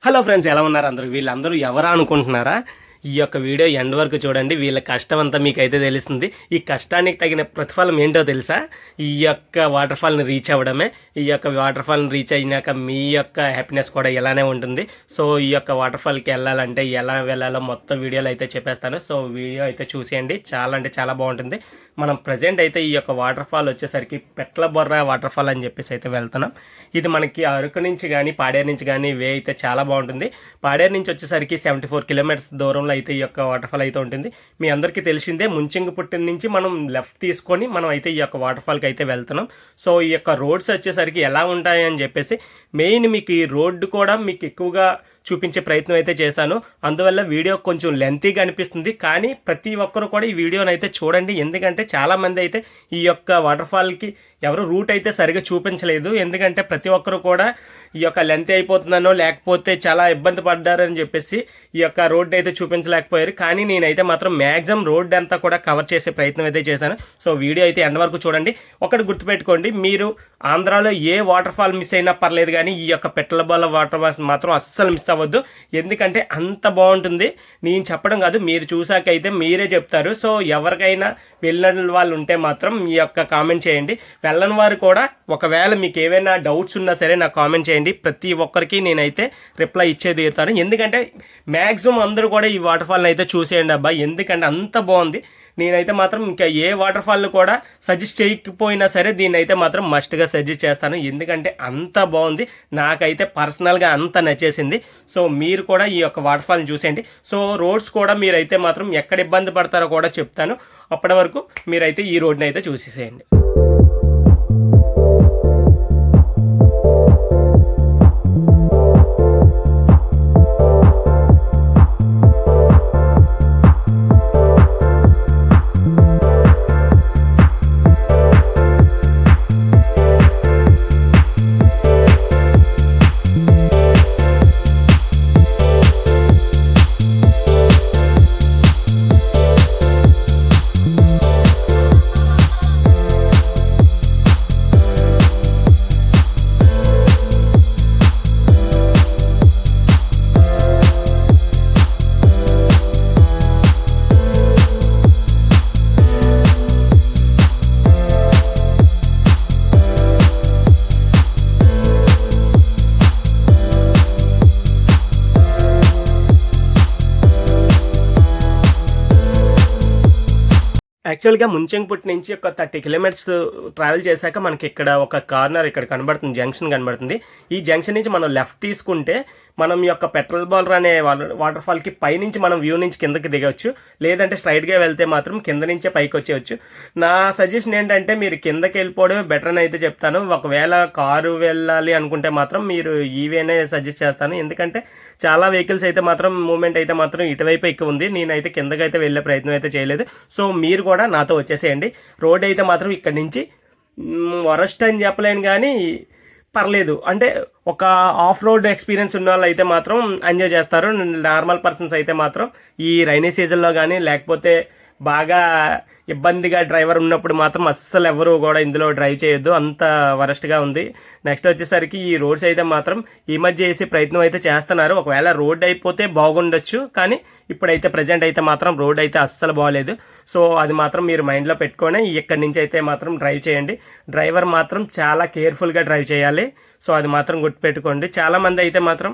Hello friends, ఎలా ఉన్నారు అందరూ? వీళ్ళందరూ ఎవరా అనుకుంటున్నారా? ఈ యొక్క వీడియో ఎండ్ వరకు చూడండి. వీళ్ళ కష్టం అంతా మీకైతే తెలుస్తుంది. ఈ కష్టానికి తగిన ప్రతిఫలం ఏంటో తెలుసా? ఈ యొక్క వాటర్ ఫాల్ని రీచ్ అవ్వడమే. ఈ యొక్క వాటర్ ఫాల్ని రీచ్ అయినాక మీ యొక్క హ్యాపీనెస్ కూడా ఇలానే ఉంటుంది. సో ఈ యొక్క వాటర్ ఫాల్కి వెళ్ళాలంటే ఎలా వెళ్ళాలో మొత్తం వీడియోలో అయితే చెప్పేస్తాను. సో వీడియో అయితే చూసేయండి. చాలా అంటే చాలా బాగుంటుంది. మనం ప్రజెంట్ అయితే ఈ యొక్క వాటర్ ఫాల్ వచ్చేసరికి పెట్లబొర్రా వాటర్ ఫాల్ అని చెప్పేసి అయితే వెళ్తున్నాం. ఇది మనకి అరకు నుంచి కానీ పాడేరు నుంచి కానీ వే అయితే చాలా బాగుంటుంది. పాడేరు నుంచి వచ్చేసరికి 74 కిలోమీటర్స్ దూరంలో అయితే ఈ యొక్క వాటర్ ఫాల్ అయితే ఉంటుంది. మీ అందరికీ తెలిసిందే, ముంచింగిపుట్టు నుంచి మనం లెఫ్ట్ తీసుకొని మనం అయితే ఈ యొక్క వాటర్ ఫాల్కి అయితే వెళ్తున్నాం. సో ఈ యొక్క రోడ్స్ వచ్చేసరికి ఎలా ఉంటాయి అని చెప్పేసి మెయిన్ మీకు ఈ రోడ్డు కూడా మీకు ఎక్కువగా చూపించే ప్రయత్నం అయితే చేశాను. అందువల్ల వీడియో కొంచెం లెంతీగా అనిపిస్తుంది. కానీ ప్రతి ఒక్కరు కూడా ఈ వీడియోని అయితే చూడండి. ఎందుకంటే చాలామంది అయితే ఈ యొక్క వాటర్ ఫాల్కి ఎవరు రూట్ అయితే సరిగా చూపించలేదు. ఎందుకంటే ప్రతి ఒక్కరు కూడా ఈ యొక్క లెంత్ అయిపోతుందనో లేకపోతే చాలా ఇబ్బంది పడ్డారని చెప్పేసి ఈ యొక్క రోడ్డు అయితే చూపించలేకపోయారు. కానీ నేనైతే మాత్రం మ్యాక్సిమం రోడ్డు అంతా కూడా కవర్ చేసే ప్రయత్నం అయితే చేశాను. సో వీడియో అయితే ఎండ్ వరకు చూడండి. ఒకటి గుర్తుపెట్టుకోండి, మీరు ఆంధ్రాలో ఏ వాటర్ ఫాల్ మిస్ అయినా పర్లేదు, కానీ ఈ యొక్క పెట్లబొర్రా వాటర్ ఫాల్స్ మాత్రం అస్సలు మిస్ అవ్వద్దు. ఎందుకంటే అంత బాగుంటుంది. నేను చెప్పడం కాదు, మీరు చూసాకైతే మీరే చెప్తారు. సో ఎవరికైనా వెళ్ళిన వాళ్ళు ఉంటే మాత్రం ఈ యొక్క కామెంట్ చేయండి. వెళ్ళని వారు కూడా ఒకవేళ మీకు ఏమైనా డౌట్స్ ఉన్నా సరే నాకు కామెంట్ చేయండి. ప్రతి ఒక్కరికి నేనైతే రిప్లై ఇచ్చే తీరుతాను. ఎందుకంటే మ్యాక్సిమం అందరూ కూడా ఈ వాటర్ ఫాల్ని అయితే చూసేయండి అబ్బాయి. ఎందుకంటే అంత బాగుంది. నేనైతే మాత్రం ఇంకా ఏ వాటర్ ఫాల్ కూడా సజెస్ట్ చేయకపోయినా సరే దీన్ని అయితే మాత్రం మస్ట్గా సజెస్ట్ చేస్తాను. ఎందుకంటే అంత బాగుంది. నాకైతే పర్సనల్గా అంత నచ్చేసింది. సో మీరు కూడా ఈ యొక్క వాటర్ ఫాల్ని చూసేయండి. సో రోడ్స్ కూడా మీరైతే మాత్రం ఎక్కడ ఇబ్బంది పడతారో కూడా చెప్తాను. అప్పటి వరకు మీరైతే ఈ రోడ్ని అయితే చూసేసేయండి. యాక్చువల్గా ముంచెంగిపుట్టు నుంచి ఒక 30 కిలోమీటర్స్ ట్రావెల్ చేశాక మనకి ఇక్కడ ఒక కార్నర్ ఇక్కడ కనబడుతుంది, జంక్షన్ కనబడుతుంది. ఈ జంక్షన్ నుంచి మనం లెఫ్ట్ తీసుకుంటే మనం ఈ యొక్క పెట్లబొర్రా అనే వాటర్ ఫాల్కి పైనుంచి మనం వ్యూ నుంచి కిందకి దిగవచ్చు. లేదంటే స్ట్రైట్గా వెళ్తే మాత్రం కింద నుంచే పైకి వచ్చేయచ్చు. నా సజెషన్ ఏంటంటే మీరు కిందకి వెళ్ళిపోవడమే బెటర్ అని అయితే చెప్తాను. ఒకవేళ కారు వెళ్ళాలి అనుకుంటే మాత్రం మీరు ఈవేనే సజెస్ట్ చేస్తాను. ఎందుకంటే చాలా వెహికల్స్ అయితే మాత్రం మూమెంట్ అయితే మాత్రం ఇటువైపు ఎక్కువ ఉంది. నేనైతే కిందకైతే వెళ్ళే ప్రయత్నం అయితే చేయలేదు. సో మీరు కూడా నాతో వచ్చేసేయండి. రోడ్ అయితే మాత్రం ఇక్కడ నుంచి వరస్ట్ అని చెప్పలేను, కానీ పర్లేదు. అంటే ఒక ఆఫ్ రోడ్ ఎక్స్పీరియన్స్ ఉన్న వాళ్ళు అయితే మాత్రం ఎంజాయ్ చేస్తారు. నార్మల్ పర్సన్స్ అయితే మాత్రం ఈ రైనీ సీజన్లో కానీ లేకపోతే బాగా ఇబ్బందిగా డ్రైవర్ ఉన్నప్పుడు మాత్రం అస్సలు ఎవరు కూడా ఇందులో డ్రైవ్ చేయొద్దు. అంత వరస్ట్గా ఉంది. నెక్స్ట్ వచ్చేసరికి ఈ రోడ్స్ అయితే మాత్రం ఈ మధ్య చేసే ప్రయత్నం అయితే చేస్తున్నారు. ఒకవేళ రోడ్ అయిపోతే బాగుండొచ్చు, కానీ ఇప్పుడైతే ప్రజెంట్ అయితే మాత్రం రోడ్ అయితే అస్సలు బాగలేదు. సో అది మాత్రం మీరు మైండ్లో పెట్టుకొని ఇక్కడి నుంచి అయితే మాత్రం డ్రైవ్ చేయండి. డ్రైవర్ మాత్రం చాలా కేర్ఫుల్గా డ్రైవ్ చేయాలి. సో అది మాత్రం గుర్తుపెట్టుకోండి. చాలామంది అయితే మాత్రం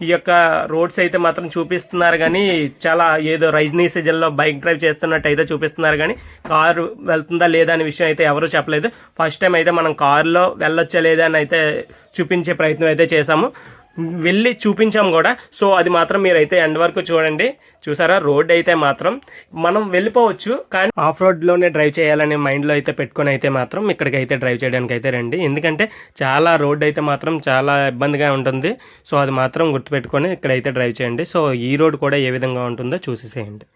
ఈ యొక్క రోడ్స్ అయితే మాత్రం చూపిస్తున్నారు, కానీ చాలా ఏదో రైనీ సీజన్లో బైక్ డ్రైవ్ చేస్తున్నట్టు అయితే చూపిస్తున్నారు, కానీ కారు వెళ్తుందా లేదా అనే విషయం అయితే ఎవరూ చెప్పలేదు. ఫస్ట్ టైం అయితే మనం కారులో వెళ్ళొచ్చా లేదా అని అయితే చూపించే ప్రయత్నం అయితే చేశాము, వెళ్ళి చూపించాము కూడా. సో అది మాత్రం మీరైతే ఎండ్ వరకు చూడండి. చూసారా, రోడ్ అయితే మాత్రం మనం వెళ్ళిపోవచ్చు, కానీ ఆఫ్ రోడ్లోనే డ్రైవ్ చేయాలనే మైండ్లో అయితే పెట్టుకొని అయితే మాత్రం ఇక్కడికి అయితే డ్రైవ్ చేయడానికి అయితే రండి. ఎందుకంటే చాలా రోడ్ అయితే మాత్రం చాలా ఇబ్బందిగా ఉంటుంది. సో అది మాత్రం గుర్తుపెట్టుకొని ఇక్కడైతే డ్రైవ్ చేయండి. సో ఈ రోడ్ కూడా ఏ విధంగా ఉంటుందో చూసేసేయండి.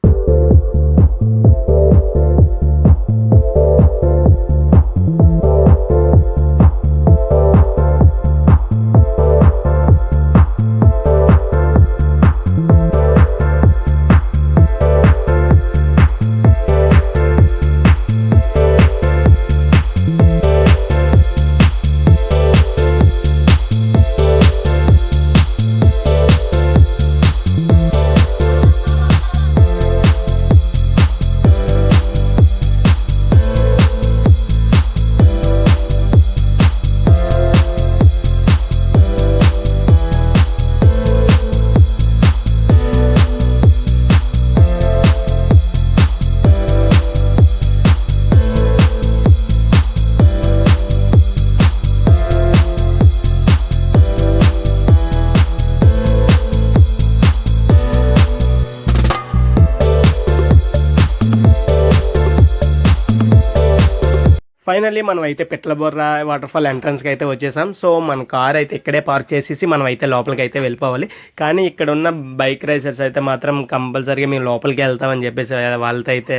ఫైనల్లీ మనం అయితే పిట్లబొర్ర వాటర్ఫాల్ ఎంట్రన్స్కి అయితే వచ్చేసాం. సో మన కార్ అయితే ఇక్కడే పార్క్ చేసేసి మనం అయితే లోపలికి అయితే వెళ్ళిపోవాలి. కానీ ఇక్కడ ఉన్న బైక్ రైసర్స్ అయితే మాత్రం కంపల్సరీగా మేము లోపలికి వెళ్తామని చెప్పేసి వాళ్ళతో అయితే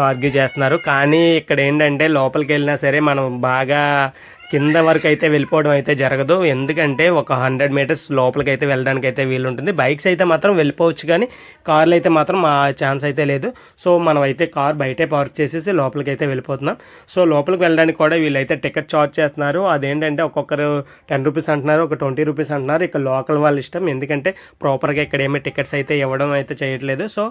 ఆర్గ్యూ చేస్తున్నారు. కానీ ఇక్కడ ఏంటంటే లోపలికి వెళ్ళినా సరే మనం బాగా కింద వరకు అయితే వెళ్ళిపోవడం అయితే జరగదు. ఎందుకంటే ఒక 100 మీటర్స్ లోపలికి అయితే వెళ్ళడానికి అయితే వీలు ఉంటుంది. బైక్స్ అయితే మాత్రం వెళ్ళిపోవచ్చు, కానీ కార్లు అయితే మాత్రం ఆ ఛాన్స్ అయితే లేదు. సో మనం అయితే కార్ బయటే పార్క్ చేసేసి లోపలికి అయితే వెళ్ళిపోతున్నాం. సో లోపలికి వెళ్ళడానికి కూడా వీళ్ళైతే టికెట్ చార్జ్ చేస్తున్నారు. అదేంటంటే ఒక్కొక్కరు 10 రూపీస్ అంటున్నారు, ఒక 20 రూపీస్ అంటున్నారు. ఇక్కడ లోకల్ వాళ్ళ ఇష్టం, ఎందుకంటే ప్రాపర్గా ఇక్కడ ఏమీ టికెట్స్ అయితే ఇవ్వడం అయితే చేయట్లేదు. సో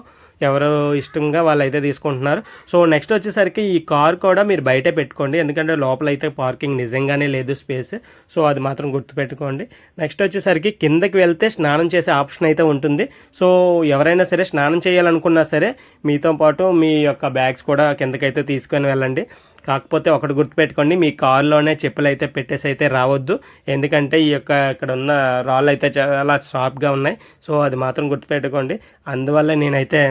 ఎవరు ఇష్టంగా వాళ్ళు అయితే తీసుకుంటున్నారు. సో నెక్స్ట్ వచ్చేసరికి ఈ కార్ కూడా మీరు బయటే పెట్టుకోండి, ఎందుకంటే లోపల అయితే పార్కింగ్ నిజంగానే లేదు స్పేస్. సో అది మాత్రం గుర్తుపెట్టుకోండి. నెక్స్ట్ వచ్చేసరికి కిందకి వెళ్తే స్నానం చేసే ఆప్షన్ అయితే ఉంటుంది. సో ఎవరైనా సరే స్నానం చేయాలనుకున్నా సరే మీతో పాటు మీ యొక్క బ్యాగ్స్ కూడా కిందకైతే తీసుకొని వెళ్ళండి. కాకపోతే ఒకటి గుర్తుపెట్టుకోండి, మీ కార్లోనే చెప్పులు అయితే పెట్టేసి అయితే రావద్దు, ఎందుకంటే ఈ యొక్క ఇక్కడ ఉన్న రాళ్ళు అయితే చాలా షార్ప్గా ఉన్నాయి. సో అది మాత్రం గుర్తుపెట్టుకోండి. అందువల్ల నేనైతే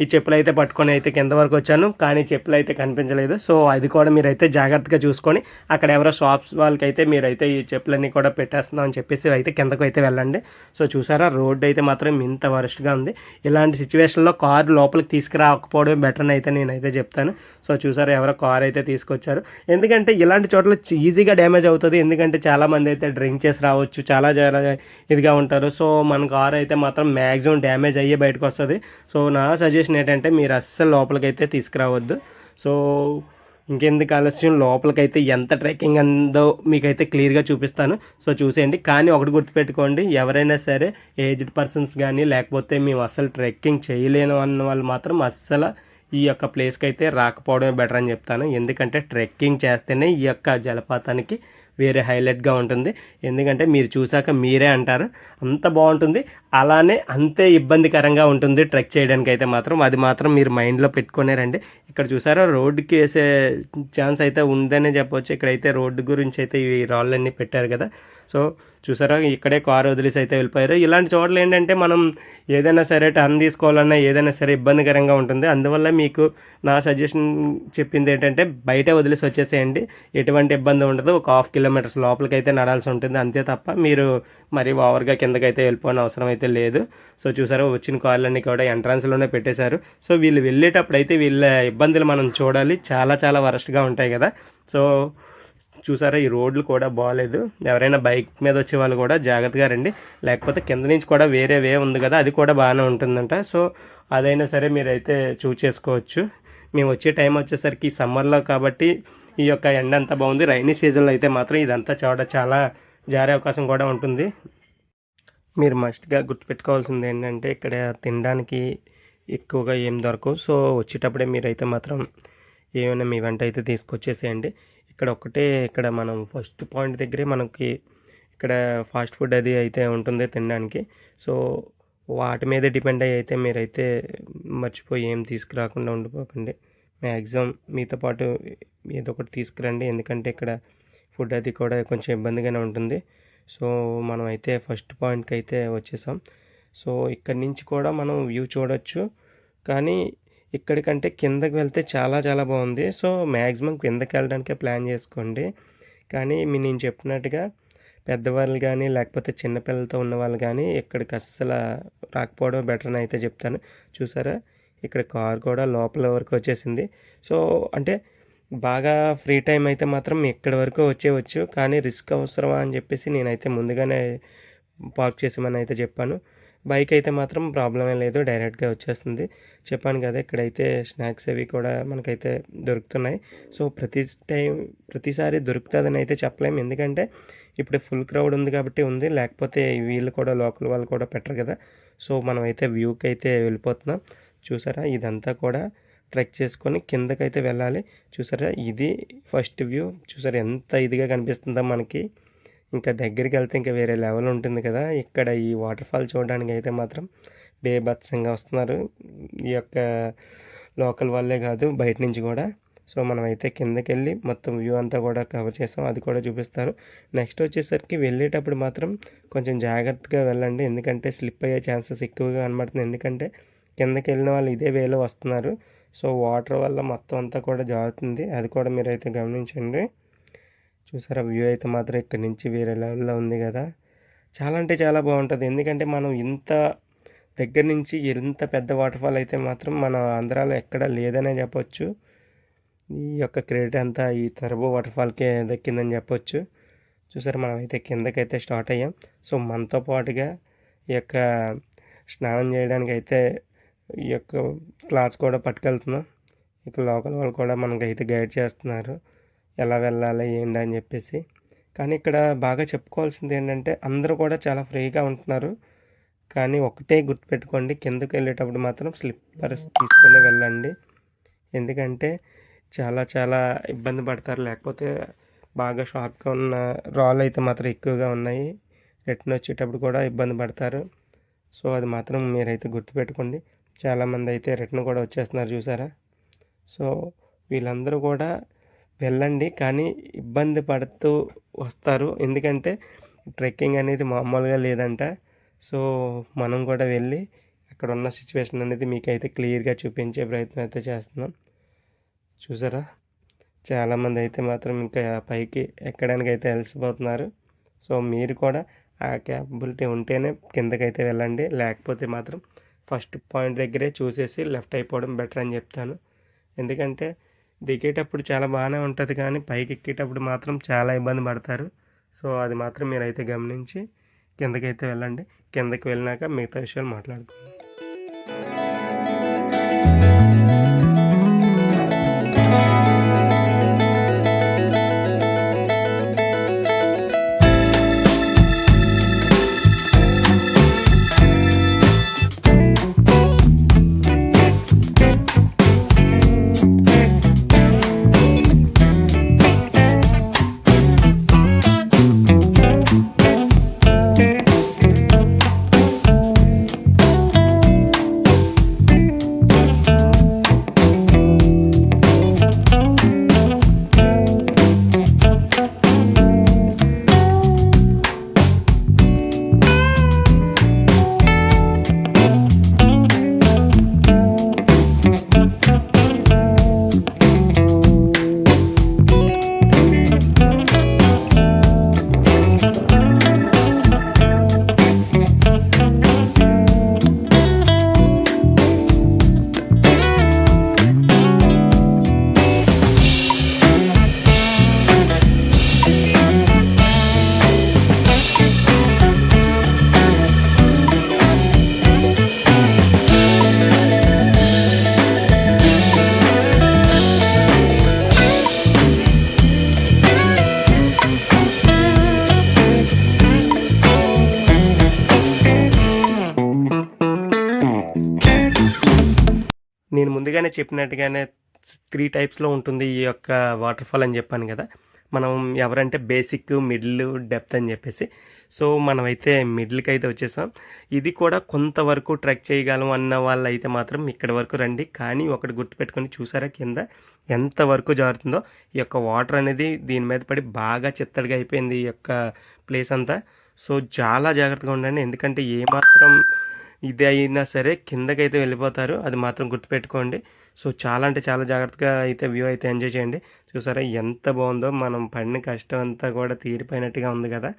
ఈ చెప్పులు అయితే పట్టుకొని అయితే కింద వరకు వచ్చాను, కానీ చెప్పులు అయితే కనిపించలేదు. సో అది కూడా మీరైతే జాగ్రత్తగా చూసుకొని అక్కడ ఎవరో షాప్స్ వాళ్ళకైతే మీరైతే ఈ చెప్పులన్నీ కూడా పెట్టేస్తున్నాం అని చెప్పేసి అయితే కిందకు అయితే వెళ్ళండి. సో చూసారా, రోడ్డు అయితే మాత్రం ఇంత వరస్ట్గా ఉంది. ఇలాంటి సిచ్యువేషన్లో కారు లోపలికి తీసుకురాకపోవడం బెటర్ అని అయితే నేనైతే చెప్తాను. సో చూసారా, ఎవరో కార్ అయితే తీసుకొచ్చారు, ఎందుకంటే ఇలాంటి చోట్ల ఈజీగా డ్యామేజ్ అవుతుంది. ఎందుకంటే చాలామంది అయితే డ్రింక్ చేసి రావచ్చు, చాలా ఇదిగా ఉంటారు. సో మన కార్ అయితే మాత్రం మ్యాక్సిమం డ్యామేజ్ అయ్యే బయటకు వస్తుంది. సో నా సజెషన్ ఏంటంటే మీరు అస్సలు లోపలికైతే తీసుకురావద్దు. సో ఇంకెందుకు ఆలస్యం, లోపలికైతే ఎంత ట్రెక్కింగ్ అందో మీకైతే క్లియర్గా చూపిస్తాను. సో చూసేయండి. కానీ ఒకటి గుర్తుపెట్టుకోండి, ఎవరైనా సరే ఏజ్డ్ పర్సన్స్ కానీ లేకపోతే మేము అస్సలు ట్రెక్కింగ్ చేయలేను అన్న వాళ్ళు మాత్రం అస్సలు ఈ యొక్క ప్లేస్కి అయితే రాకపోవడమే బెటర్ అని చెప్తాను. ఎందుకంటే ట్రెక్కింగ్ చేస్తేనే ఈ యొక్క జలపాతానికి వేరే హైలైట్గా ఉంటుంది. ఎందుకంటే మీరు చూసాక మీరే అంటారు అంత బాగుంటుంది, అలానే అంతే ఇబ్బందికరంగా ఉంటుంది ట్రెక్ చేయడానికి అయితే మాత్రం. అది మాత్రం మీరు మైండ్లో పెట్టుకునే రండి. ఇక్కడ చూసారా, రోడ్డుకి వేసే ఛాన్స్ అయితే ఉందనే చెప్పవచ్చు. ఇక్కడైతే రోడ్డు గురించి అయితే ఈ రాళ్ళన్నీ పెట్టారు కదా. సో చూసారా, ఇక్కడే కారు వదిలేసి అయితే వెళ్ళిపోయారు. ఇలాంటి చోట్ల ఏంటంటే మనం ఏదైనా సరే టర్న్ తీసుకోవాలన్నా ఏదైనా సరే ఇబ్బందికరంగా ఉంటుంది. అందువల్ల మీకు నా సజెషన్ చెప్పింది ఏంటంటే బయటే వదిలేసి వచ్చేసేయండి, ఎటువంటి ఇబ్బంది ఉండదు. ఒక 1/2 కిలోమీటర్స్ లోపలికి అయితే నడాల్సి ఉంటుంది, అంతే తప్ప మీరు మరి ఓవర్గా కిందకైతే వెళ్ళిపోయిన అవసరం అయితే లేదు. సో చూసారా, వచ్చిన కార్లన్నీ కూడా ఎంట్రన్స్లోనే పెట్టేశారు. సో వీళ్ళు వెళ్ళేటప్పుడు అయితే వీళ్ళ ఇబ్బందులు మనం చూడాలి, చాలా చాలా వరస్ట్గా ఉంటాయి కదా. సో చూసారా, ఈ రోడ్లు కూడా బాగాలేదు. ఎవరైనా బైక్ మీద వచ్చే వాళ్ళు కూడా జాగ్రత్తగా రండి, లేకపోతే కింద నుంచి కూడా వేరే వే ఉంది కదా, అది కూడా బాగానే ఉంటుందంట. సో అదైనా సరే మీరైతే చూస్ చేసుకోవచ్చు. మేము వచ్చే టైం వచ్చేసరికి సమ్మర్లో కాబట్టి ఈ యొక్క ఎండ అంతా బాగుంది. రైనీ సీజన్లో అయితే మాత్రం ఇదంతా చాలా జారే అవకాశం కూడా ఉంటుంది. మీరు మస్ట్గా గుర్తుపెట్టుకోవాల్సింది ఏంటంటే ఇక్కడ తినడానికి ఎక్కువగా ఏం దొరకవు. సో వచ్చేటప్పుడే మీరైతే మాత్రం ఏమైనా మీ వెంట అయితే తీసుకొచ్చేసేయండి. ఇక్కడ మనం ఫస్ట్ పాయింట్ దగ్గరే మనకి ఇక్కడ ఫాస్ట్ ఫుడ్ అది అయితే ఉంటుంది తినడానికి. సో వాటి మీదే డిపెండ్ అయ్యి అయితే మీరైతే మర్చిపోయి ఏం తీసుకురాకుండా ఉండిపోకండి. మ్యాక్సిమం మీతో పాటు ఏదో ఒకటి తీసుకురండి, ఎందుకంటే ఇక్కడ ఫుడ్ అది కూడా కొంచెం ఇబ్బందిగానే ఉంటుంది. సో మనం అయితే ఫస్ట్ పాయింట్కి అయితే వచ్చేసాం. సో ఇక్కడి నుంచి కూడా మనం వ్యూ చూడొచ్చు, కానీ ఇక్కడికంటే కిందకి వెళ్తే చాలా చాలా బాగుంది. సో మ్యాక్సిమం కిందకి వెళ్ళడానికే ప్లాన్ చేసుకోండి. కానీ నేను చెప్పినట్టుగా పెద్దవాళ్ళు కానీ లేకపోతే చిన్నపిల్లలతో ఉన్న వాళ్ళు కానీ ఇక్కడికి అస్సలు రాకపోవడం బెటర్ అని అయితే చెప్తాను. చూసారా, ఇక్కడ కార్ కూడా లోపల వరకు వచ్చేసింది. సో అంటే బాగా ఫ్రీ టైం అయితే మాత్రం ఇక్కడి వరకు వచ్చేయచ్చు, కానీ రిస్క్ అవసరమా అని చెప్పేసి నేనైతే ముందుగానే పార్క్ చేసామని అయితే చెప్పాను. బైక్ అయితే మాత్రం ప్రాబ్లమే లేదు, డైరెక్ట్గా వచ్చేస్తుంది. చెప్పాను కదా, ఇక్కడైతే స్నాక్స్ అవి కూడా మనకైతే దొరుకుతున్నాయి. సో ప్రతిసారి దొరుకుతుందని అయితే చెప్పలేము, ఎందుకంటే ఇప్పుడు ఫుల్ క్రౌడ్ ఉంది కాబట్టి ఉంది, లేకపోతే వీళ్ళు కూడా లోకల్ వాళ్ళు కూడా పెట్టరు కదా. సో మనమైతే వ్యూకి అయితే వెళ్ళిపోతున్నాం. చూసారా, ఇదంతా కూడా ట్రెక్ చేసుకొని కిందకైతే వెళ్ళాలి. చూసారా, ఇది ఫస్ట్ వ్యూ. చూసారా ఎంత ఇదిగా కనిపిస్తుందో మనకి. ఇంకా దగ్గరికి వెళ్తే ఇంకా వేరే లెవెల్ ఉంటుంది కదా. ఇక్కడ ఈ వాటర్ ఫాల్ చూడడానికి అయితే మాత్రం బేభత్సంగా వస్తున్నారు, ఈ యొక్క లోకల్ వాళ్ళే కాదు బయట నుంచి కూడా. సో మనమైతే కిందకి వెళ్ళి మొత్తం వ్యూ అంతా కూడా కవర్ చేసాం, అది కూడా చూపిస్తారు. నెక్స్ట్ వచ్చేసరికి వెళ్ళేటప్పుడు మాత్రం కొంచెం జాగ్రత్తగా వెళ్ళండి, ఎందుకంటే స్లిప్ అయ్యే ఛాన్సెస్ ఎక్కువగా కనబడుతుంది. ఎందుకంటే కిందకి వెళ్ళిన వాళ్ళు ఇదే వేలో వస్తున్నారు. సో వాటర్ వల్ల మొత్తం అంతా కూడా జారుతుంది, అది కూడా మీరైతే గమనించండి. చూసారా వ్యూ అయితే మాత్రం ఇక్కడ నుంచి వేరే లెవెల్లో ఉంది కదా. చాలా అంటే చాలా బాగుంటుంది, ఎందుకంటే మనం ఇంత దగ్గర నుంచి ఎంత పెద్ద వాటర్ఫాల్ అయితే మాత్రం మన ఆంధ్రాలో ఎక్కడ లేదనే చెప్పొచ్చు. ఈ యొక్క క్రెడిట్ అంతా ఈ టర్బో వాటర్ఫాల్కే దక్కిందని చెప్పొచ్చు. చూసారా మనమైతే కిందకైతే స్టార్ట్ అయ్యాం. సో మనతో పాటుగా ఈ యొక్క స్నానం చేయడానికి అయితే ఈ యొక్క క్లాత్స్ కూడా పట్టుకెళ్తున్నాం. ఇక లోకల్ వాళ్ళు కూడా మనకైతే గైడ్ చేస్తున్నారు ఎలా వెళ్ళాలి ఏంటి అని చెప్పేసి. కానీ ఇక్కడ బాగా చెప్పుకోవాల్సింది ఏంటంటే అందరూ కూడా చాలా ఫ్రీగా ఉంటున్నారు. కానీ ఒకటే గుర్తుపెట్టుకోండి, కిందకి వెళ్ళేటప్పుడు మాత్రం స్లిప్పర్స్ తీసుకొని వెళ్ళండి. ఎందుకంటే చాలా చాలా ఇబ్బంది పడతారు, లేకపోతే బాగా షార్ప్గా ఉన్న రాళ్ళు అయితే మాత్రం ఎక్కువగా ఉన్నాయి. రిటర్న్ వచ్చేటప్పుడు కూడా ఇబ్బంది పడతారు. సో అది మాత్రం మీరైతే గుర్తుపెట్టుకోండి. చాలామంది అయితే రిటర్న్ కూడా వచ్చేస్తున్నారు చూసారా. సో వీళ్ళందరూ కూడా వెళ్ళండి, కానీ ఇబ్బంది పడుతూ వస్తారు, ఎందుకంటే ట్రెక్కింగ్ అనేది మామూలుగా లేదంట. సో మనం కూడా వెళ్ళి అక్కడ ఉన్న సిచ్యువేషన్ అనేది మీకైతే క్లియర్గా చూపించే ప్రయత్నం అయితే చేస్తున్నాం. చూసారా చాలామంది అయితే మాత్రం ఇంకా పైకి ఎక్కడానికి అయితే అలసిపోతున్నారు. సో మీరు కూడా ఆ క్యాపబిలిటీ ఉంటేనే కిందకైతే వెళ్ళండి, లేకపోతే మాత్రం ఫస్ట్ పాయింట్ దగ్గరే చూసేసి లెఫ్ట్ అయిపోవడం బెటర్ అని చెప్తాను. ఎందుకంటే దిగేటప్పుడు చాలా బాగానే ఉంటుంది, కానీ పైకి ఎక్కేటప్పుడు మాత్రం చాలా ఇబ్బంది పడతారు. సో అది మాత్రం మీరైతే గమనించి కిందకైతే వెళ్ళండి. కిందకి వెళ్ళినాక మిగతా విషయాలు మాట్లాడుకుందాం. నేను ముందుగానే చెప్పినట్టుగానే 3 టైప్స్లో ఉంటుంది ఈ యొక్క వాటర్ఫాల్ అని చెప్పాను కదా. మనం ఎవరంటే బేసిక్, మిడిల్, డెప్త్ అని చెప్పేసి. సో మనమైతే మిడిల్కి అయితే వచ్చేసాం. ఇది కూడా కొంతవరకు ట్రెక్ చేయగలం అన్న వాళ్ళు అయితే మాత్రం ఇక్కడి వరకు రండి. కానీ ఒకటి గుర్తుపెట్టుకొని, చూసారా కింద ఎంత వరకు జారుతుందో. ఈ యొక్క వాటర్ అనేది దీని మీద పడి బాగా చిత్తడిగా అయిపోయింది ఈ యొక్క ప్లేస్ అంతా. సో చాలా జాగ్రత్తగా ఉండండి, ఎందుకంటే ఏమాత్రం ఇది అయినా సరే కిందకైతే వెళ్ళిపోతారు, అది మాత్రం గుర్తుపెట్టుకోండి. సో చాలా అంటే చాలా జాగ్రత్తగా అయితే వ్యూ అయితే ఎంజాయ్ చేయండి. చూసారా ఎంత బాగుందో, మనం పడిన కష్టం అంతా కూడా తీరిపోయినట్టుగా ఉంది కదా.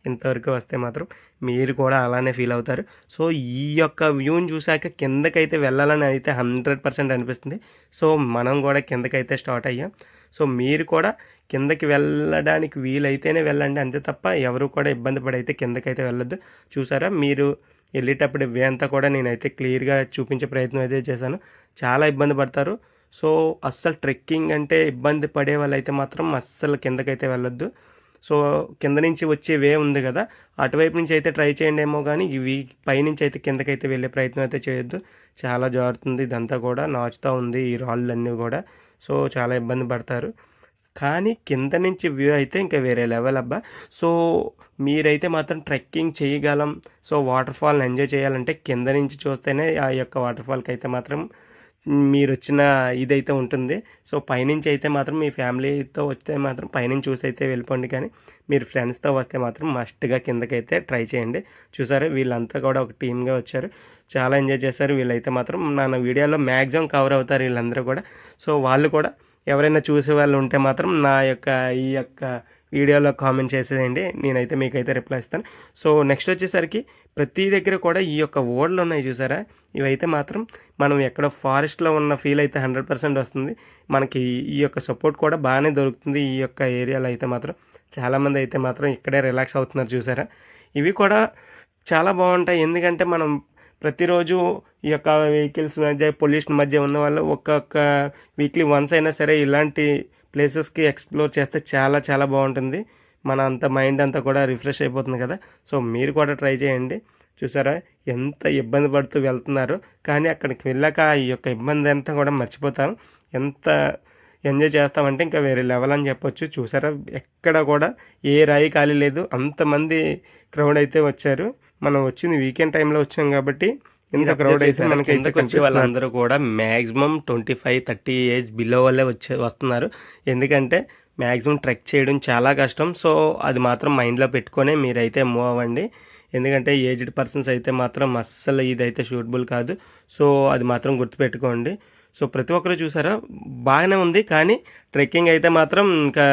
ఇంతవరకు వస్తే మాత్రం మీరు కూడా అలానే ఫీల్ అవుతారు. సో ఈ యొక్క వ్యూని చూశాక కిందకైతే వెళ్ళాలని అయితే 100% అనిపిస్తుంది. సో మనం కూడా కిందకైతే స్టార్ట్ అయ్యాం. సో మీరు కూడా కిందకి వెళ్ళడానికి వీలైతేనే వెళ్ళండి, అంతే తప్ప ఎవరు కూడా ఇబ్బంది పడైతే కిందకైతే వెళ్ళొద్దు. చూసారా మీరు వెళ్ళేటప్పుడు వే అంతా కూడా నేనైతే క్లియర్గా చూపించే ప్రయత్నం అయితే చేశాను. చాలా ఇబ్బంది పడతారు. సో అస్సలు ట్రెక్కింగ్ అంటే ఇబ్బంది పడే వాళ్ళైతే మాత్రం అస్సలు కిందకైతే వెళ్ళొద్దు. సో కింద నుంచి వచ్చే వే ఉంది కదా, అటువైపు నుంచి అయితే ట్రై చేయండి ఏమో, కానీ ఇవి పైనుంచి అయితే కిందకైతే వెళ్ళే ప్రయత్నం అయితే చేయొద్దు. చాలా జారుతుంది, ఇదంతా కూడా నాచుతూ ఉంది ఈ రాళ్ళన్నీ కూడా. సో చాలా ఇబ్బంది పడతారు. కానీ కింద నుంచి వ్యూ అయితే ఇంకా వేరే లెవెల్ అబ్బా. సో మీరైతే మాత్రం ట్రెక్కింగ్ చేయగలం, సో వాటర్ఫాల్ని ఎంజాయ్ చేయాలంటే కింద నుంచి చూస్తేనే ఆ యొక్క వాటర్ఫాల్కి అయితే మాత్రం మీరు వచ్చిన ఇదైతే ఉంటుంది. సో పైనుంచి అయితే మాత్రం మీ ఫ్యామిలీతో వస్తే మాత్రం పైనుంచి చూసి అయితే వెళ్ళిపోండి, కానీ మీరు ఫ్రెండ్స్తో వస్తే మాత్రం మస్ట్గా కిందకైతే ట్రై చేయండి. చూసారా వీళ్ళంతా కూడా ఒక టీమ్గా వచ్చారు, చాలా ఎంజాయ్ చేశారు. వీళ్ళైతే మాత్రం నా వీడియోలో మ్యాక్సిమం కవర్ అవుతారు వీళ్ళందరూ కూడా. సో వాళ్ళు కూడా ఎవరైనా చూసే వాళ్ళు ఉంటే మాత్రం ఈ యొక్క వీడియోలో కామెంట్ చేసేయండి, నేనైతే మీకైతే రిప్లై ఇస్తాను. సో నెక్స్ట్ వచ్చేసరికి ప్రతి దగ్గర కూడా ఈ యొక్క ఓడలు ఉన్నాయి చూసారా, ఇవైతే మాత్రం మనం ఎక్కడ ఫారెస్ట్లో ఉన్న ఫీల్ అయితే 100% వస్తుంది. మనకి ఈ యొక్క సపోర్ట్ కూడా బాగానే దొరుకుతుంది. ఈ యొక్క ఏరియాలో అయితే మాత్రం చాలామంది అయితే మాత్రం ఇక్కడే రిలాక్స్ అవుతున్నారు చూసారా. ఇవి కూడా చాలా బాగుంటాయి, ఎందుకంటే మనం ప్రతిరోజు ఈ యొక్క వెహికల్స్ మధ్య పొల్యూషన్ మధ్య ఉన్న వాళ్ళు ఒక్కొక్క వీక్లీ వన్స్ అయినా సరే ఇలాంటి ప్లేసెస్కి ఎక్స్ప్లోర్ చేస్తే చాలా చాలా బాగుంటుంది. మన అంత మైండ్ అంతా కూడా రిఫ్రెష్ అయిపోతుంది కదా. సో మీరు కూడా ట్రై చేయండి. చూసారా ఎంత ఇబ్బంది పడుతూ వెళ్తున్నారు, కానీ అక్కడికి వెళ్ళాక ఈ యొక్క ఇబ్బంది అంతా కూడా మర్చిపోతాం. ఎంత ఎంజాయ్ చేస్తామంటే ఇంకా వేరే లెవెల్ అని చెప్పొచ్చు. చూసారా ఎక్కడ కూడా ఏ రాయి ఖాళీ లేదు, అంతమంది క్రౌడ్ అయితే వచ్చారు. మనం వచ్చింది వీకెండ్ టైంలో వచ్చాం కాబట్టి ఇంత క్రౌడ్ అయితే మనకి ఎందుకు వచ్చే వాళ్ళందరూ కూడా మ్యాక్సిమం 25-30 ఏజ్ బిలో వాళ్ళే వస్తున్నారు. ఎందుకంటే మ్యాక్సిమం ట్రెక్ చేయడం చాలా కష్టం. సో అది మాత్రం మైండ్లో పెట్టుకొని మీరైతే మూవ్ అవ్వండి, ఎందుకంటే ఏజ్డ్ పర్సన్స్ అయితే మాత్రం అస్సలు ఇదైతే షూటబుల్ కాదు. సో అది మాత్రం గుర్తుపెట్టుకోండి. సో ప్రతి ఒక్కరు చూసారా బాగానే ఉంది, కానీ ట్రెక్కింగ్ అయితే మాత్రం ఇంకా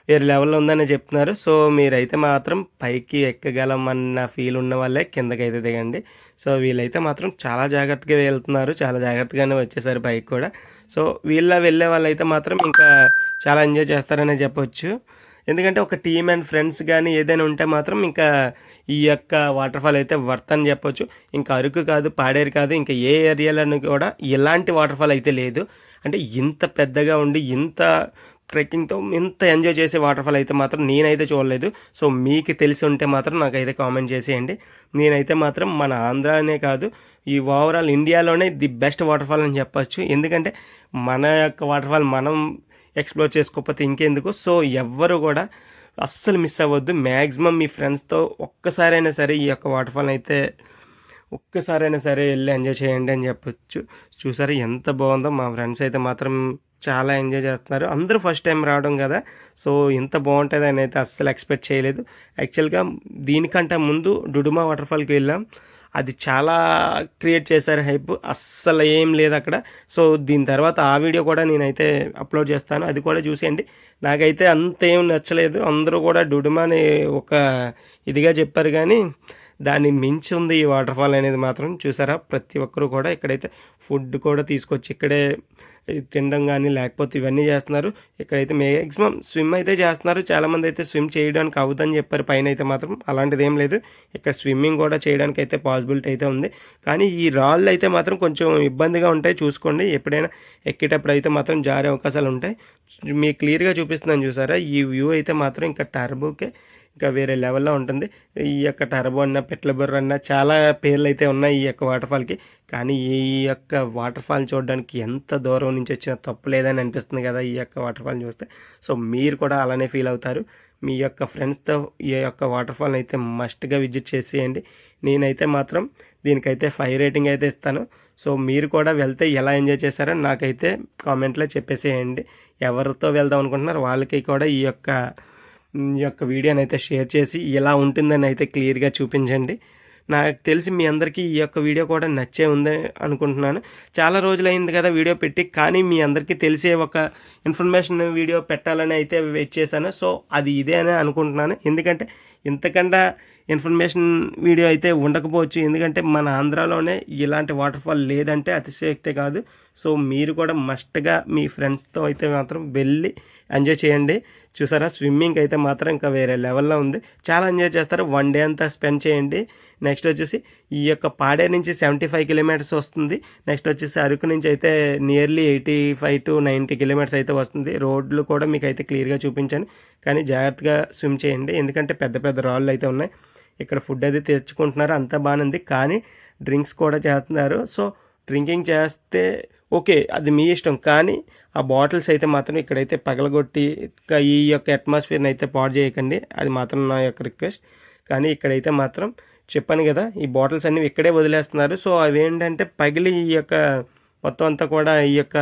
వేరే లెవెల్లో ఉందని చెప్తున్నారు. సో మీరైతే మాత్రం పైకి ఎక్కగలమన్న ఫీల్ ఉన్న వాళ్ళే కిందకైతే దిగండి. సో వీళ్ళైతే మాత్రం చాలా జాగ్రత్తగా వెళ్తున్నారు, చాలా జాగ్రత్తగానే వచ్చేసారు పైకి కూడా. సో వెళ్ళే వాళ్ళైతే మాత్రం ఇంకా చాలా ఎంజాయ్ చేస్తారనే చెప్పొచ్చు. ఎందుకంటే ఒక టీమ్ అండ్ ఫ్రెండ్స్ కానీ ఏదైనా ఉంటే మాత్రం ఇంకా ఈ యొక్క వాటర్ఫాల్ అయితే వర్త్ అని చెప్పొచ్చు. ఇంకా అరకు కాదు, పాడేరు కాదు, ఇంకా ఏ ఏరియాలోనూ కూడా ఇలాంటి వాటర్ఫాల్ అయితే లేదు. అంటే ఇంత పెద్దగా ఉండి ఇంత ట్రెక్కింగ్తో ఇంత ఎంజాయ్ చేసే వాటర్ఫాల్ అయితే మాత్రం నేనైతే చూడలేదు. సో మీకు తెలిసి ఉంటే మాత్రం నాకైతే కామెంట్ చేసేయండి. నేనైతే మాత్రం మన ఆంధ్రానే కాదు, ఈ ఓవరాల్ ఇండియాలోనే ది బెస్ట్ వాటర్ఫాల్ అని చెప్పచ్చు. ఎందుకంటే మన యొక్క వాటర్ఫాల్ మనం ఎక్స్ప్లోర్ చేసుకోకపోతే ఇంకెందుకు. సో ఎవ్వరు కూడా అస్సలు మిస్ అవ్వద్దు. మ్యాక్సిమం మీ ఫ్రెండ్స్తో ఒక్కసారైనా సరే ఈ యొక్క వాటర్ఫాల్ అయితే ఒక్కసారైనా సరే వెళ్ళి ఎంజాయ్ చేయండి అని చెప్పొచ్చు. చూసారా ఎంత బాగుందో, మా ఫ్రెండ్స్ అయితే మాత్రం చాలా ఎంజాయ్ చేస్తున్నారు. అందరూ ఫస్ట్ టైం రావడం కదా, సో ఇంత బాగుంటుంది అని అయితే అస్సలు ఎక్స్పెక్ట్ చేయలేదు. యాక్చువల్గా దీనికంటే ముందు డుడుమా వాటర్ఫాల్కి వెళ్ళాం, అది చాలా క్రియేట్ చేశారు హైప్, అస్సలు ఏం లేదు అక్కడ. సో దీని తర్వాత ఆ వీడియో కూడా నేనైతే అప్లోడ్ చేస్తాను, అది కూడా చూసేయండి. నాకైతే అంత ఏం నచ్చలేదు, అందరూ కూడా డుడుమాని ఒక ఇదిగా చెప్పారు, కానీ దాన్ని మించి ఉంది ఈ వాటర్ఫాల్ అనేది మాత్రం. చూసారా ప్రతి ఒక్కరు కూడా ఇక్కడైతే ఫుడ్ కూడా తీసుకొచ్చి ఇక్కడే తినడం కానీ లేకపోతే ఇవన్నీ చేస్తున్నారు. ఇక్కడైతే మ్యాక్సిమం స్విమ్ అయితే చేస్తున్నారు. చాలామంది అయితే స్విమ్ చేయడానికి అవుతుందని చెప్పారు, పైన అయితే మాత్రం అలాంటిది ఏం లేదు. ఇక్కడ స్విమ్మింగ్ కూడా చేయడానికి అయితే పాసిబిలిటీ అయితే ఉంది, కానీ ఈ రాళ్ళు అయితే మాత్రం కొంచెం ఇబ్బందిగా ఉంటాయి. చూసుకోండి, ఎప్పుడైనా ఎక్కేటప్పుడు అయితే మాత్రం జారే అవకాశాలు ఉంటాయి. మీకు క్లియర్గా చూపిస్తున్నాను చూసారా, ఈ వ్యూ అయితే మాత్రం ఇంకా టర్బోకే ఇంకా వేరే లెవెల్లో ఉంటుంది. ఈ యొక్క టర్బో అన్న, పెట్లబుర్ర అన్న చాలా పేర్లు అయితే ఉన్నాయి ఈ యొక్క వాటర్ఫాల్కి, కానీ ఈ యొక్క వాటర్ఫాల్ చూడడానికి ఎంత దూరం నుంచి వచ్చినా తప్పు లేదని అనిపిస్తుంది కదా ఈ యొక్క వాటర్ఫాల్ చూస్తే. సో మీరు కూడా అలానే ఫీల్ అవుతారు. మీ యొక్క ఫ్రెండ్స్తో ఈ యొక్క వాటర్ఫాల్ని అయితే మస్ట్గా విజిట్ చేసేయండి. నేనైతే మాత్రం దీనికైతే 5 రేటింగ్ అయితే ఇస్తాను. సో మీరు కూడా వెళ్తే ఎలా ఎంజాయ్ చేశారో నాకైతే కామెంట్లో చెప్పేసేయండి. ఎవరితో వెళ్దాం అనుకుంటున్నారు వాళ్ళకి కూడా ఈ యొక్క వీడియోని అయితే షేర్ చేసి ఎలా ఉంటుందని అయితే క్లియర్గా చూపించండి. నాకు తెలిసి మీ అందరికీ ఈ యొక్క వీడియో కూడా నచ్చే ఉంది అనుకుంటున్నాను. చాలా రోజులైంది కదా వీడియో పెట్టి, కానీ మీ అందరికీ తెలిసే ఒక ఇన్ఫర్మేషన్ వీడియో పెట్టాలని అయితే వెయిట్ చేశాను. సో అది ఇదే అని అనుకుంటున్నాను, ఎందుకంటే ఇంతకన్నా ఇన్ఫర్మేషన్ వీడియో అయితే ఉండకపోవచ్చు. ఎందుకంటే మన ఆంధ్రాలోనే ఇలాంటి వాటర్ఫాల్ లేదంటే అతిశయోక్తే కాదు. సో మీరు కూడా మస్ట్గా మీ ఫ్రెండ్స్తో అయితే మాత్రం వెళ్ళి ఎంజాయ్ చేయండి. చూసారా స్విమ్మింగ్ అయితే మాత్రం ఇంకా వేరే లెవెల్లో ఉంది, చాలా ఎంజాయ్ చేస్తారు. 1 డే అంతా స్పెండ్ చేయండి. నెక్స్ట్ వచ్చేసి ఈ యొక్క పాడే నుంచి 75 కిలోమీటర్స్ వస్తుంది. నెక్స్ట్ వచ్చేసి అరకు నుంచి అయితే నియర్లీ 85 to 90 కిలోమీటర్స్ అయితే వస్తుంది. రోడ్లు కూడా మీకు అయితే క్లియర్గా చూపించాను, కానీ జాగ్రత్తగా స్విమ్ చేయండి, ఎందుకంటే పెద్ద పెద్ద రాళ్ళు అయితే ఉన్నాయి. ఇక్కడ ఫుడ్ అయితే తెచ్చుకుంటున్నారు, అంతా బాగానే ఉంది, కానీ డ్రింక్స్ కూడా చేస్తున్నారు. సో డ్రింకింగ్ చేస్తే ఓకే, అది మీ ఇష్టం, కానీ ఆ బాటిల్స్ అయితే మాత్రం ఇక్కడైతే పగలగొట్టి ఈ యొక్క అట్మాస్ఫియర్ని అయితే పాడు చేయకండి, అది మాత్రం నా యొక్క రిక్వెస్ట్. కానీ ఇక్కడైతే మాత్రం చెప్పాను కదా, ఈ బాటిల్స్ అన్నీ ఇక్కడే వదిలేస్తున్నారు. సో అవి ఏంటంటే పగిలి ఈ యొక్క మొత్తం అంతా కూడా ఈ యొక్క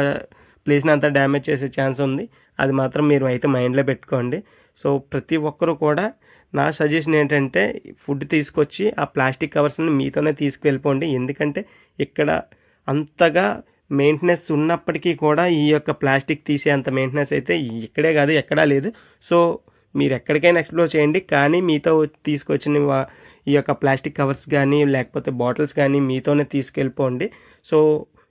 ప్లేస్ని అంతా డ్యామేజ్ చేసే ఛాన్స్ ఉంది. అది మాత్రం మీరు అయితే మైండ్లో పెట్టుకోండి. సో ప్రతి ఒక్కరు కూడా నా సజెషన్ ఏంటంటే ఫుడ్ తీసుకొచ్చి ఆ ప్లాస్టిక్ కవర్స్ని మీతోనే తీసుకువెళ్ళిపోండి. ఎందుకంటే ఇక్కడ అంతగా మెయింటెనెన్స్ ఉన్నప్పటికీ కూడా ఈ యొక్క ప్లాస్టిక్ తీసే అంత మెయింటెనెన్స్ అయితే ఇక్కడే కాదు ఎక్కడా లేదు. సో మీరు ఎక్కడికైనా ఎక్స్ప్లోర్ చేయండి, కానీ మీతో తీసుకొచ్చిన ఈ యొక్క ప్లాస్టిక్ కవర్స్ కానీ లేకపోతే బాటిల్స్ కానీ మీతోనే తీసుకెళ్ళిపోండి. సో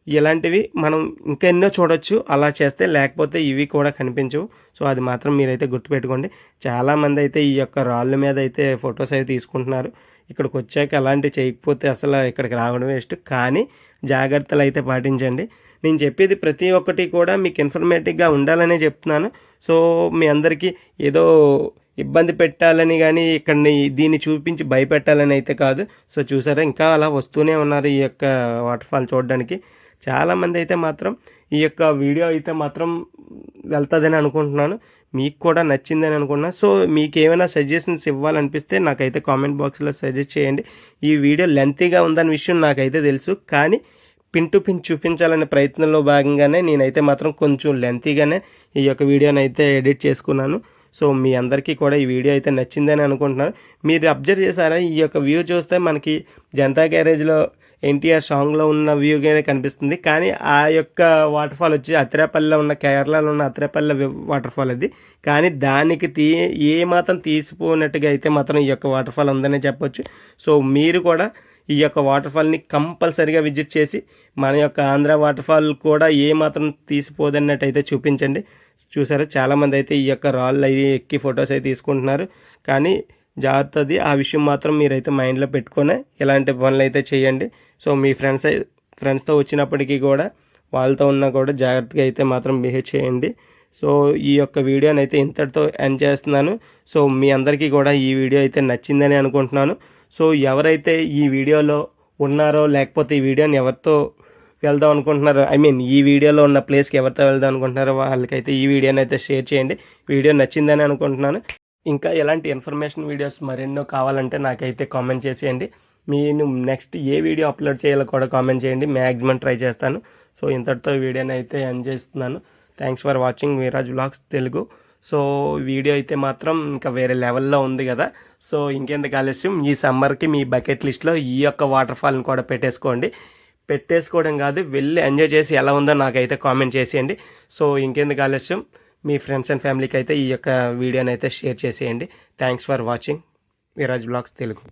ఇలాంటివి మనం ఇంకెన్నో చూడొచ్చు అలా చేస్తే, లేకపోతే ఇవి కూడా కనిపించవు. సో అది మాత్రం మీరైతే గుర్తుపెట్టుకోండి. చాలామంది అయితే ఈ యొక్క రాళ్ళ మీద అయితే ఫొటోస్ అవి తీసుకుంటున్నారు. ఇక్కడికి వచ్చాక అలాంటివి చేయకపోతే అసలు ఇక్కడికి రావడం వేస్ట్. కానీ జాగ్రత్తలు అయితే పాటించండి. నేను చెప్పేది ప్రతి ఒక్కటి కూడా మీకు ఇన్ఫర్మేటివ్గా ఉండాలనే చెప్తున్నాను. సో మీ అందరికీ ఏదో ఇబ్బంది పెట్టాలని కానీ ఇక్కడిని దీన్ని చూపించి భయపెట్టాలని అయితే కాదు. సో చూసారా, ఇంకా అలా వస్తూనే ఉన్నారు ఈ యొక్క వాటర్ఫాల్ చూడడానికి. చాలామంది అయితే మాత్రం ఈ యొక్క వీడియో అయితే మాత్రం వెళ్తుందని అనుకుంటున్నాను. మీకు కూడా నచ్చిందని అనుకుంటున్నాను. సో మీకు ఏమైనా సజెషన్స్ ఇవ్వాలనిపిస్తే నాకైతే కామెంట్ బాక్స్లో సజెస్ట్ చేయండి. ఈ వీడియో లెంతీగా ఉందన్న విషయం నాకైతే తెలుసు, కానీ పిన్ టు పిన్ చూపించాలనే ప్రయత్నంలో భాగంగానే నేనైతే మాత్రం కొంచెం లెంతీగానే ఈ యొక్క వీడియోని అయితే ఎడిట్ చేసుకున్నాను. సో మీ అందరికీ కూడా ఈ వీడియో అయితే నచ్చిందని అనుకుంటున్నాను. మీరు అబ్జర్వ్ చేశారా, ఈ యొక్క వ్యూ చూస్తే మనకి జనతా గ్యారేజ్లో ఎన్టీఆర్ సాంగ్లో ఉన్న వ్యూగానే కనిపిస్తుంది. కానీ ఆ యొక్క వాటర్ఫాల్ వచ్చి అత్రేపల్లిలో ఉన్న, కేరళలో ఉన్న అత్రేపల్లి వాటర్ఫాల్ అది. కానీ దానికి ఏ మాత్రం తీసిపోయినట్టుగా అయితే మాత్రం ఈ యొక్క వాటర్ఫాల్ ఉందనే చెప్పొచ్చు. సో మీరు కూడా ఈ యొక్క వాటర్ఫాల్ని కంపల్సరీగా విజిట్ చేసి మన యొక్క ఆంధ్ర వాటర్ఫాల్ కూడా ఏ మాత్రం తీసిపోదన్నట్టు అయితే చూపించండి. చూసారా, చాలామంది అయితే ఈ యొక్క రాళ్ళు అవి ఎక్కి ఫొటోస్ అయితే తీసుకుంటున్నారు. కానీ జాగ్రత్తది, ఆ విషయం మాత్రం మీరైతే మైండ్లో పెట్టుకొని ఇలాంటి పనులు అయితే చేయండి. సో మీ ఫ్రెండ్స్తో వచ్చినప్పటికీ కూడా వాళ్ళతో ఉన్నా కూడా జాగ్రత్తగా అయితే మాత్రం బిహేవ్ చేయండి. సో ఈ యొక్క వీడియోని అయితే ఇంతటితో ఎండ్ చేస్తున్నాను. సో మీ అందరికీ కూడా ఈ వీడియో అయితే నచ్చిందని అనుకుంటున్నాను. సో ఎవరైతే ఈ వీడియోలో ఉన్నారో, లేకపోతే ఈ వీడియోని ఎవరితో వెళ్దాం అనుకుంటున్నారో, ఈ వీడియోలో ఉన్న ప్లేస్కి ఎవరితో వెళ్దాం అనుకుంటున్నారో వాళ్ళకైతే ఈ వీడియోని అయితే షేర్ చేయండి. వీడియో నచ్చిందని అనుకుంటున్నాను. ఇంకా ఎలాంటి ఇన్ఫర్మేషన్ వీడియోస్ మరెన్నో కావాలంటే నాకైతే కామెంట్ చేసేయండి. నేను నెక్స్ట్ ఏ వీడియో అప్లోడ్ చేయాలో కూడా కామెంట్ చేయండి. మ్యాక్సిమం ట్రై చేస్తాను. సో ఇంతటితో ఈ వీడియోని అయితే ఎండ్ చేస్తున్నాను. Thanks for watching Viraj vlogs Telugu. So video అయితే మాత్రం ఇంకా వేరే లెవెల్లో ఉంది కదా. సో ఇంకెందుకు ఆలస్యం, ఈ సమ్మర్కి మీ బకెట్ లిస్ట్లో ఈ యొక్క వాటర్ఫాల్ని కూడా పెట్టేసుకోవడం కాదు, వెళ్ళి ఎంజాయ్ చేసి ఎలా ఉందో నాకైతే కామెంట్ చేసేయండి. సో ఇంకెందుకు ఆలస్యం, మీ ఫ్రెండ్స్ అండ్ ఫ్యామిలీకి అయితే ఈ యొక్క వీడియోని అయితే షేర్ చేసేయండి. Thanks for watching Viraj vlogs Telugu.